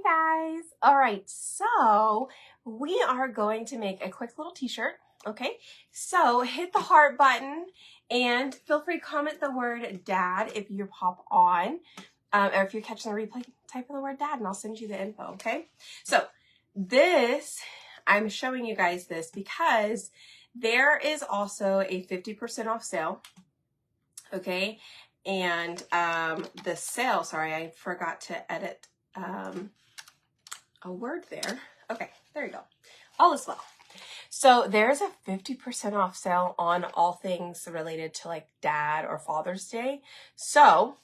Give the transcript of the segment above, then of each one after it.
Hey guys. All right, so we are going to make a quick little t-shirt. Okay, so hit the heart button and feel free to comment the word dad if you pop on, or if you're catching the replay, type in the word dad and I'll send you the info. Okay, so this, I'm showing you guys this because there is also a 50% off sale. Okay, and the sale, sorry, I forgot to edit a word there. Okay, there you go. All is well. So there's a 50% off sale on all things related to like Dad or Father's Day. So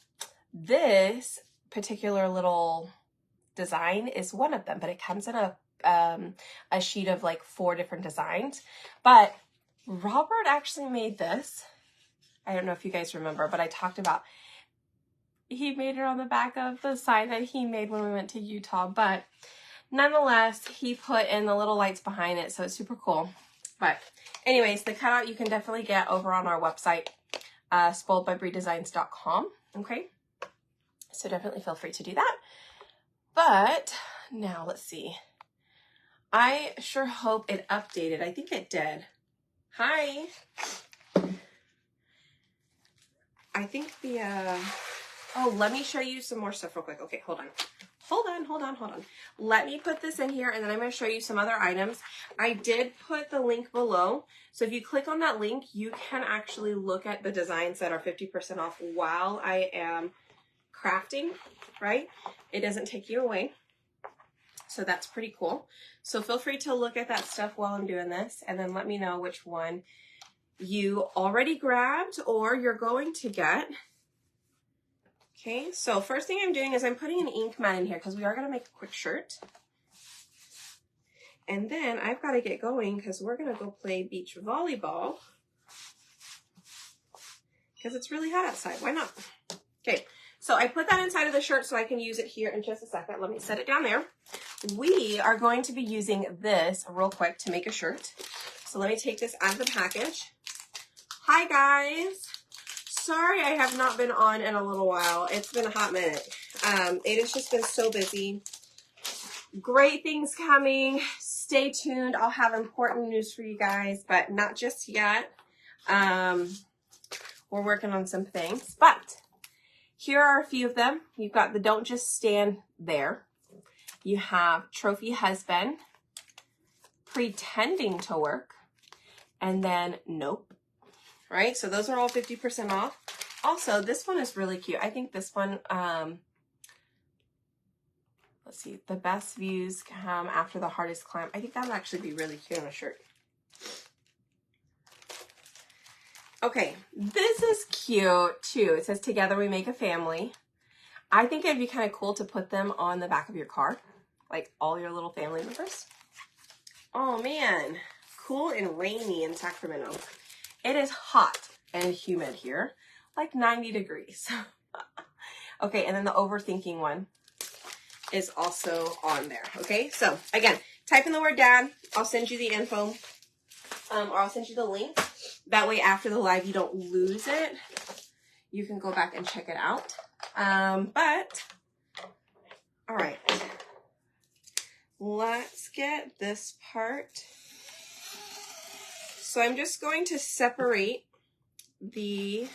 this particular little design is one of them, but it comes in a sheet of like 4 different designs. But Robert actually made this. I don't know if you guys remember, but I talked about he made it on the back of the sign that he made when we went to Utah. But nonetheless, he put in the little lights behind it, so it's super cool. But anyways, the cutout you can definitely get over on our website, spoiledbybreedesigns.com. Okay, so definitely feel free to do that. But now let's see. I sure hope it updated. I think it did. Hi. I think the, oh, let me show you some more stuff real quick. Okay, hold on. Hold on. Let me put this in here and then I'm going to show you some other items. I did put the link below. So if you click on that link, you can actually look at the designs that are 50% off while I am crafting, right? It doesn't take you away. So that's pretty cool. So feel free to look at that stuff while I'm doing this and then let me know which one you already grabbed or you're going to get. Okay, so first thing I'm doing is I'm putting an ink mat in here because we are going to make a quick shirt. And then I've got to get going because we're going to go play beach volleyball because it's really hot outside. Why not? Okay, so I put that inside of the shirt so I can use it here in just a second. Let me set it down there. We are going to be using this real quick to make a shirt. So let me take this out of the package. Hi guys. Sorry I have not been on in a little while. It's been a hot minute. It has just been so busy. Great things coming. Stay tuned. I'll have important news for you guys, but not just yet. We're working on some things, but here are a few of them. You've got the Don't Just Stand There. You have Trophy Husband, Pretending to Work, and then Nope. Right? So those are all 50% off. Also, this one is really cute. I think this one, let's see, the best views come after the hardest climb. I think that would actually be really cute on a shirt. Okay, this is cute too. It says, Together we make a family. I think it'd be kind of cool to put them on the back of your car, like all your little family members. Oh man, cool and rainy in Sacramento. It is hot and humid here, like 90 degrees. Okay, and then the overthinking one is also on there. Okay, so again, type in the word dad. I'll send you the info, or I'll send you the link. That way after the live, you don't lose it. You can go back and check it out. But, all right, let's get this part. So I'm just going to separate the,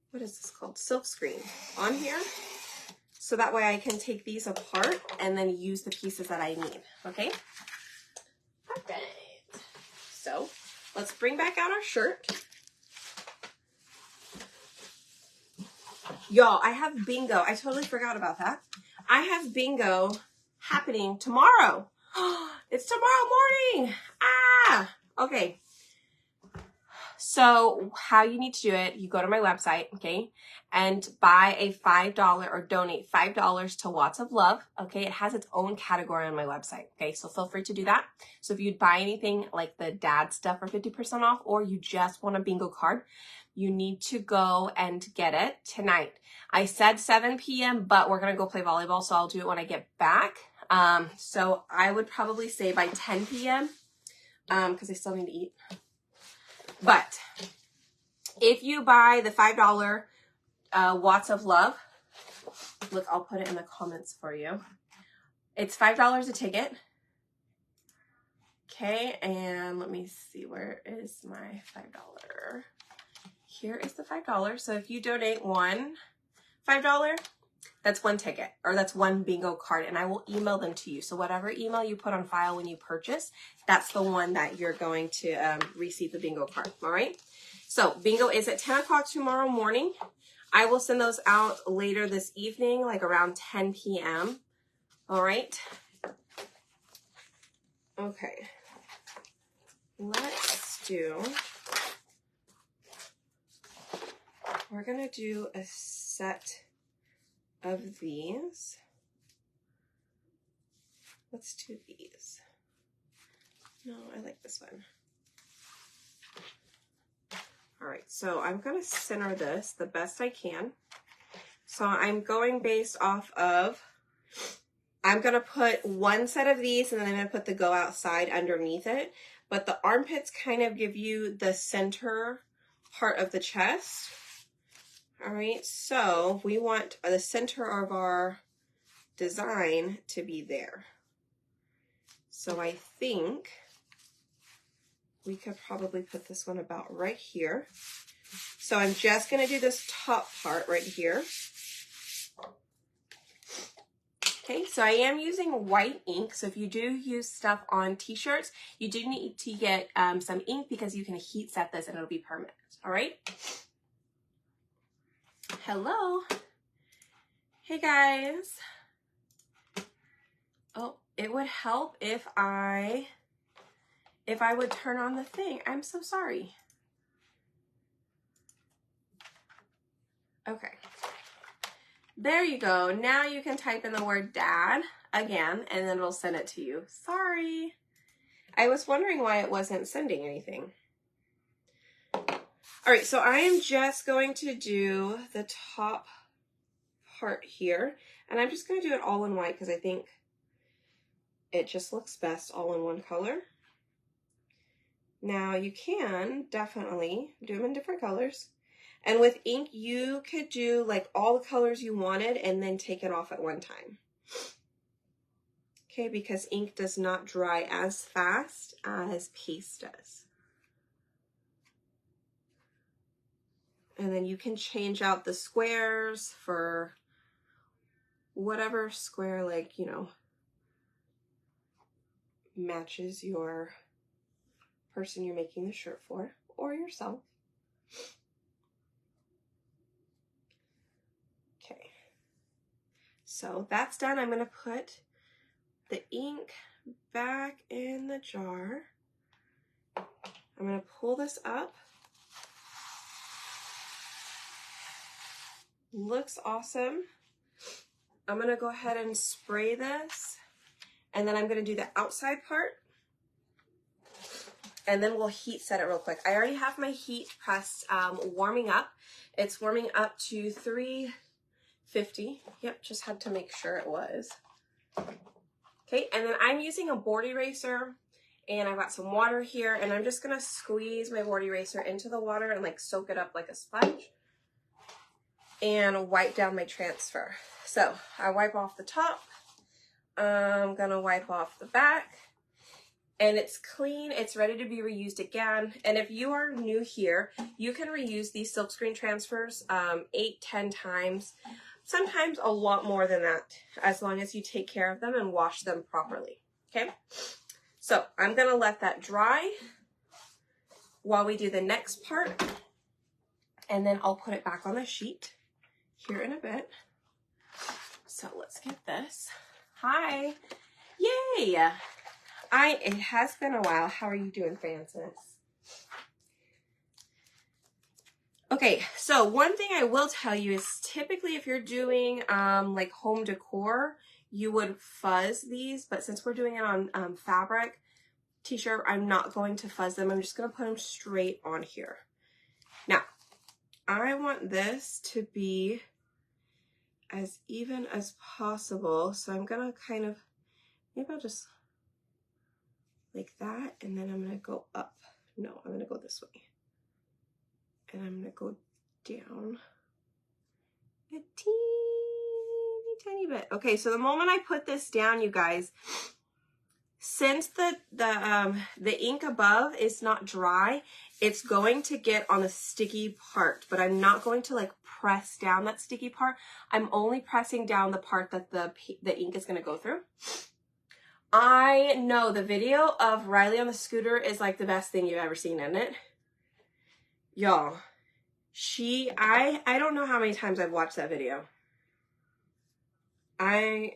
what is this called? Silk screen on here. So that way I can take these apart and then use the pieces that I need. Okay? All right. So let's bring back out our shirt. Y'all, I have bingo. I totally forgot about that. I have bingo happening tomorrow. It's tomorrow morning. Ah! Okay. So how you need to do it, you go to my website, okay, and buy a $5 or donate $5 to Watts of Love, okay? It has its own category on my website, okay? So feel free to do that. So if you'd buy anything like the dad stuff for 50% off, or you just want a bingo card, you need to go and get it tonight. I said 7 p.m., but we're going to go play volleyball, so I'll do it when I get back. So I would probably say by 10 p.m., because I still need to eat. But if you buy the $5 Watts of Love, Look, I'll put it in the comments for you. It's $5 a ticket. Okay, and let me see, where is my $5? Here is the $5. So if you donate $5, that's one ticket, or that's one bingo card, and I will email them to you. So whatever email you put on file when you purchase, that's the one that you're going to receive the bingo card, all right? So bingo is at 10 o'clock tomorrow morning. I will send those out later this evening, like around 10 p.m., all right? Okay, we're gonna do a set of these. Let's do these. No, I like this one. All right, so I'm gonna center this the best I can. So I'm going based off of, I'm gonna put one set of these and then I'm gonna put the go outside underneath it. But the armpits kind of give you the center part of the chest. All right, so we want the center of our design to be there. So I think we could probably put this one about right here. So I'm just gonna do this top part right here. Okay, so I am using white ink. So if you do use stuff on t-shirts, you do need to get some ink because you can heat set this and it'll be permanent, all right? Hello. Hey guys. Oh, it would help if I would turn on the thing. I'm so sorry. Okay. There you go. Now you can type in the word dad again, and then it'll send it to you. Sorry. I was wondering why it wasn't sending anything. All right, so I am just going to do the top part here, and I'm just going to do it all in white because I think it just looks best all in one color. Now you can definitely do them in different colors. And with ink, you could do like all the colors you wanted and then take it off at one time. Okay, because ink does not dry as fast as paste does. And then you can change out the squares for whatever square, like, you know, matches your person you're making the shirt for, or yourself. Okay, so that's done. I'm going to put the ink back in the jar. I'm going to pull this up. Looks awesome. I'm going to go ahead and spray this, and then I'm going to do the outside part, and then we'll heat set it real quick. I already have my heat press warming up. It's warming up to 350. Yep, just had to make sure it was. Okay, and then I'm using a board eraser, and I've got some water here, and I'm just gonna squeeze my board eraser into the water and like soak it up like a sponge and wipe down my transfer. So I wipe off the top. I'm gonna wipe off the back, and it's clean. It's ready to be reused again. And if you are new here, you can reuse these silkscreen transfers 8-10 times, sometimes a lot more than that, as long as you take care of them and wash them properly. Okay, so I'm gonna let that dry while we do the next part, and then I'll put it back on the sheet here in a bit. So let's get this. Hi. Yay. It has been a while. How are you doing, Francis? Okay, so one thing I will tell you is typically if you're doing like home decor, you would fuzz these, but since we're doing it on fabric t-shirt, I'm not going to fuzz them. I'm just going to put them straight on here. Now, I want this to be as even as possible, so I'm going to kind of, maybe I'll just like that, and then I'm going to go up. No, I'm going to go this way. And I'm going to go down a teeny tiny bit. Okay, so the moment I put this down, you guys, since the ink above is not dry, it's going to get on the sticky part, but I'm not going to like press down that sticky part. I'm only pressing down the part that the ink is going to go through. I know the video of Riley on the scooter is like the best thing you've ever seen, isn't it? Y'all, I don't know how many times I've watched that video. I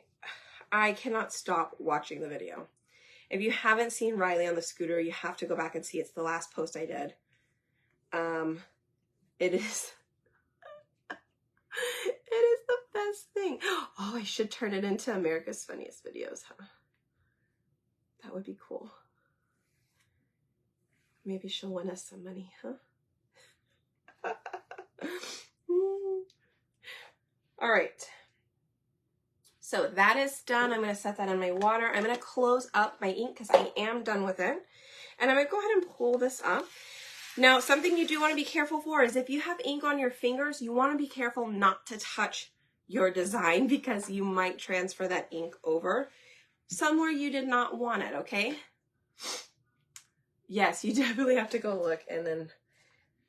cannot stop watching the video. If you haven't seen Riley on the scooter, you have to go back and see. It's the last post I did. It is the best thing. Oh, I should turn it into America's Funniest Videos, huh? That would be cool. Maybe she'll win us some money, huh? All right. So that is done. I'm going to set that in my water. I'm going to close up my ink because I am done with it. And I'm going to go ahead and pull this up. Now, something you do want to be careful for is if you have ink on your fingers, you want to be careful not to touch your design because you might transfer that ink over somewhere you did not want it, okay? Yes, you definitely have to go look and then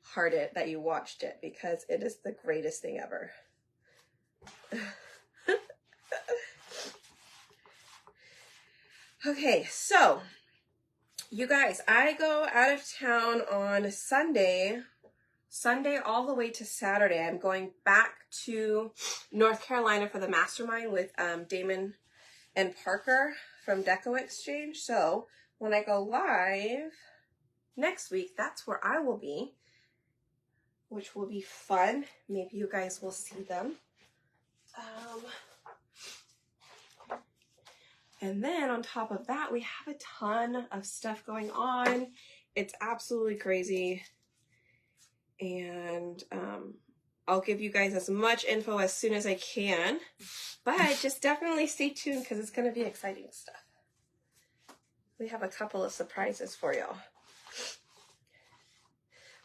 heart it that you watched it because it is the greatest thing ever. Okay, so you guys, I go out of town on Sunday all the way to Saturday. I'm going back to North Carolina for the mastermind with Damon and Parker from Deco Exchange. So when I go live next week, that's where I will be, which will be fun. Maybe you guys will see them. And then on top of that, we have a ton of stuff going on. It's absolutely crazy. And I'll give you guys as much info as soon as I can. But just definitely stay tuned because it's going to be exciting stuff. We have a couple of surprises for y'all.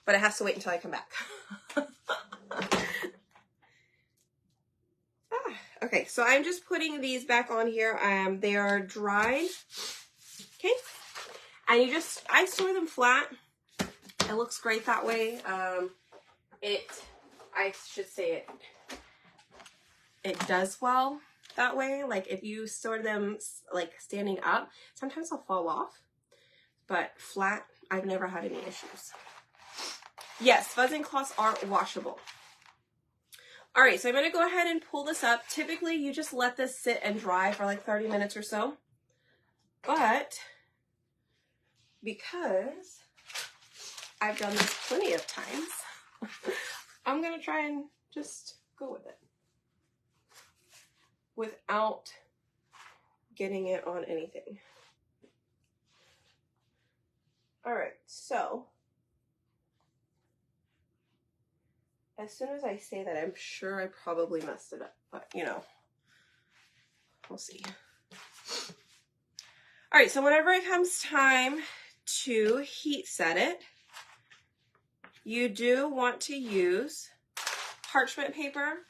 But it has to wait until I come back. Okay, so I'm just putting these back on here. They are dried. Okay. And I store them flat. It looks great that way. I should say it does well that way. Like if you store them like standing up, sometimes they'll fall off. But flat, I've never had any issues. Yes, fuzzing cloths are washable. All right, so I'm going to go ahead and pull this up. Typically, you just let this sit and dry for like 30 minutes or so. But because I've done this plenty of times, I'm going to try and just go with it without getting it on anything. All right, so as soon as I say that, I'm sure I probably messed it up, but you know, we'll see. All right, so whenever it comes time to heat set it, you do want to use parchment paper.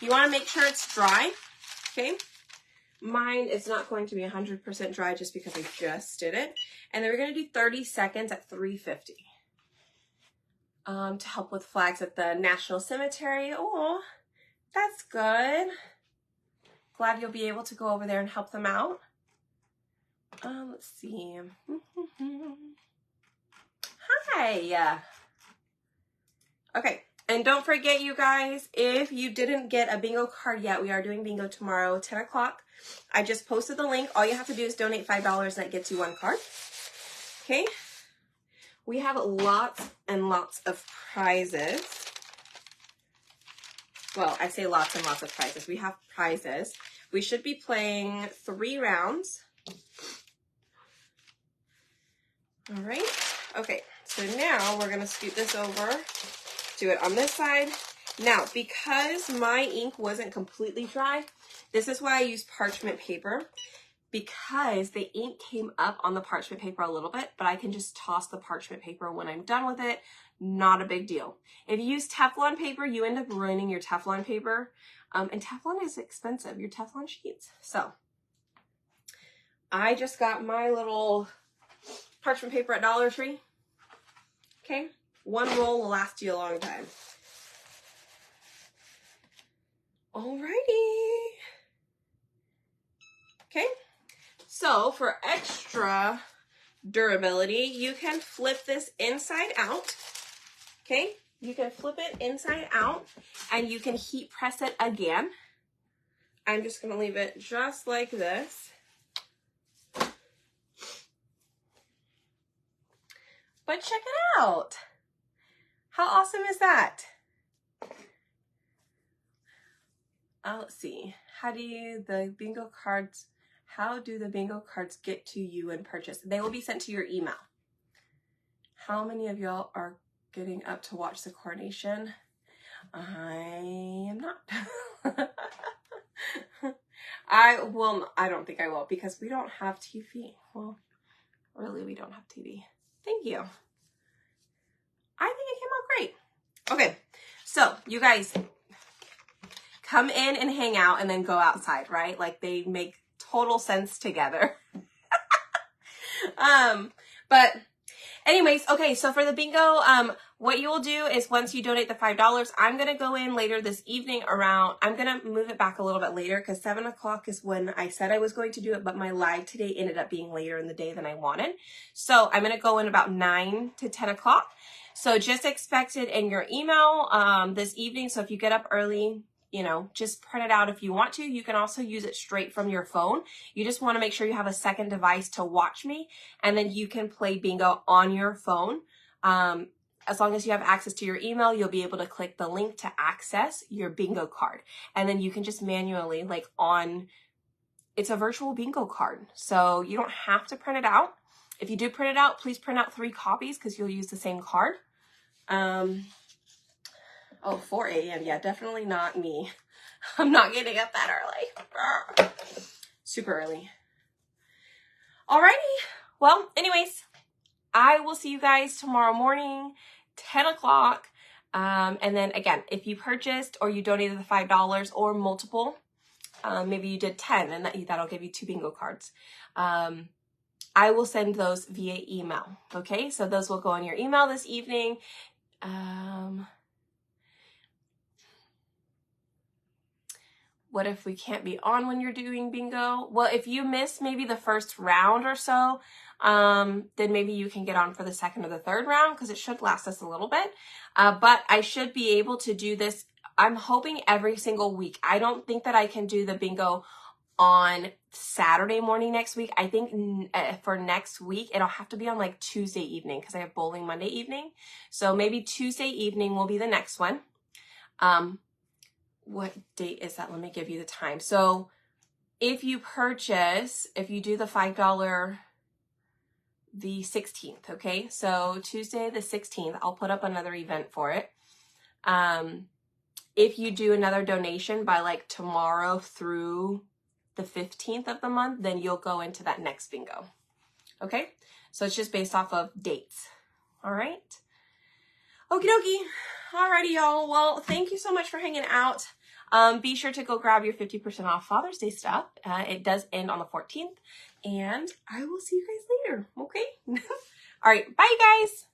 You want to make sure it's dry, okay? Mine is not going to be 100% dry just because I just did it. And then we're going to do 30 seconds at 350. To help with flags at the National Cemetery. Oh, that's good. Glad you'll be able to go over there and help them out. Let's see. Hi. Okay, and don't forget, you guys, if you didn't get a bingo card yet, we are doing bingo tomorrow, 10 o'clock. I just posted the link. All you have to do is donate $5 and that gets you one card. Okay. We have lots and lots of prizes. Well, I say lots and lots of prizes. We have prizes. We should be playing 3 rounds. All right. Okay. So now we're going to scoot this over, do it on this side. Now, because my ink wasn't completely dry, this is why I use parchment paper. because the ink came up on the parchment paper a little bit, but I can just toss the parchment paper when I'm done with it. Not a big deal. If you use Teflon paper, you end up ruining your Teflon paper. And Teflon is expensive, your Teflon sheets. So I just got my little parchment paper at Dollar Tree. Okay, one roll will last you a long time. Alrighty. Okay, so for extra durability, you can flip this inside out. Okay, you can flip it inside out and you can heat press it again. I'm just going to leave it just like this. But check it out. How awesome is that? Let's see. How do the bingo cards get to you and purchase? They will be sent to your email. How many of y'all are getting up to watch the coronation? I am not. I don't think I will because we don't have TV. Well, really, we don't have TV. Thank you. I think it came out great. Okay, so you guys come in and hang out and then go outside, right? Like they make total sense together. But anyways, okay, so for the bingo, what you will do is once you donate the $5, I'm going to go in later this evening around, I'm going to move it back a little bit later because 7 o'clock is when I said I was going to do it, but my live today ended up being later in the day than I wanted. So I'm going to go in about 9 to 10 o'clock. So just expect it in your email this evening. So if you get up early, you know, just print it out if you want to. You can also use it straight from your phone. You just want to make sure you have a second device to watch me, and then you can play bingo on your phone. As long as you have access to your email, you'll be able to click the link to access your bingo card. And then you can just manually, it's a virtual bingo card. So you don't have to print it out. If you do print it out, please print out 3 copies because you'll use the same card. Oh, 4 a.m. Yeah, definitely not me. I'm not getting up that early. Super early. Alrighty. Well, anyways, I will see you guys tomorrow morning, 10 o'clock. And then again, if you purchased or you donated the $5 or multiple, maybe you did 10 and that'll give you 2 bingo cards. I will send those via email. Okay, so those will go in your email this evening. What if we can't be on when you're doing bingo? Well, if you miss maybe the first round or so, then maybe you can get on for the second or the third round because it should last us a little bit. But I should be able to do this, I'm hoping, every single week. I don't think that I can do the bingo on Saturday morning next week. I think for next week, it'll have to be on like Tuesday evening because I have bowling Monday evening. So maybe Tuesday evening will be the next one. What date is that? Let me give you the time. So if you do the $5, the 16th, okay? So Tuesday the 16th, I'll put up another event for it. If you do another donation by like tomorrow through the 15th of the month, then you'll go into that next bingo, okay? So it's just based off of dates, all right? Okie dokie. Alrighty, y'all. Well, thank you so much for hanging out. Be sure to go grab your 50% off Father's Day stuff. It does end on the 14th, and I will see you guys later, okay? All right, bye, guys.